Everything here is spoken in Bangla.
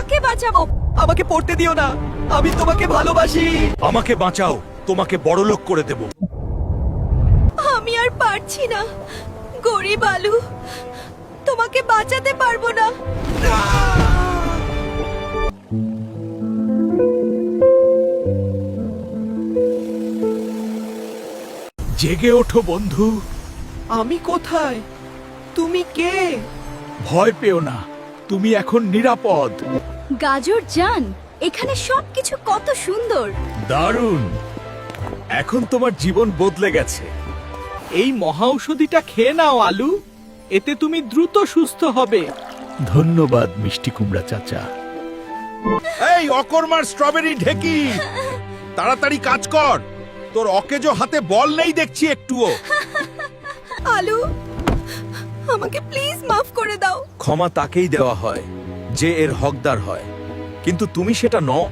কাকে বাঁচাবো? আমাকে পড়তে দিও না, আমি তোমাকে ভালোবাসি। আমাকে বাঁচাও, তোমাকে বড়লোক করে দেব। আমি আর পারছি না, গরিব আলু, তোমাকে বাঁচাতে পারবো না। জেগে ওঠো বন্ধু। আমি কোথায়? তুমি কে? ভয় পেও না, তুমি এখন নিরাপদ। গাজর জান, এখানে সবকিছু কত সুন্দর। দারুণ, এখন তোমার জীবন বদলে গেছে। এই মহা ঔষধিটা খেয়ে নাও আলু, এতে তুমি দ্রুত সুস্থ হবে। ধন্যবাদ মিষ্টি কুমড়া চাচা। এই অকর্মার স্ট্রবেরি ঢেকি, তাড়াতাড়ি কাজ কর। তোর অকেজো হাতে বল নেই দেখছি একটুও। আলু, আমাকে প্লিজ মাফ করে দাও। ক্ষমা তাকেই দেওয়া হয় যে এর হকদার হয়, কিন্তু তুমি সেটা নও।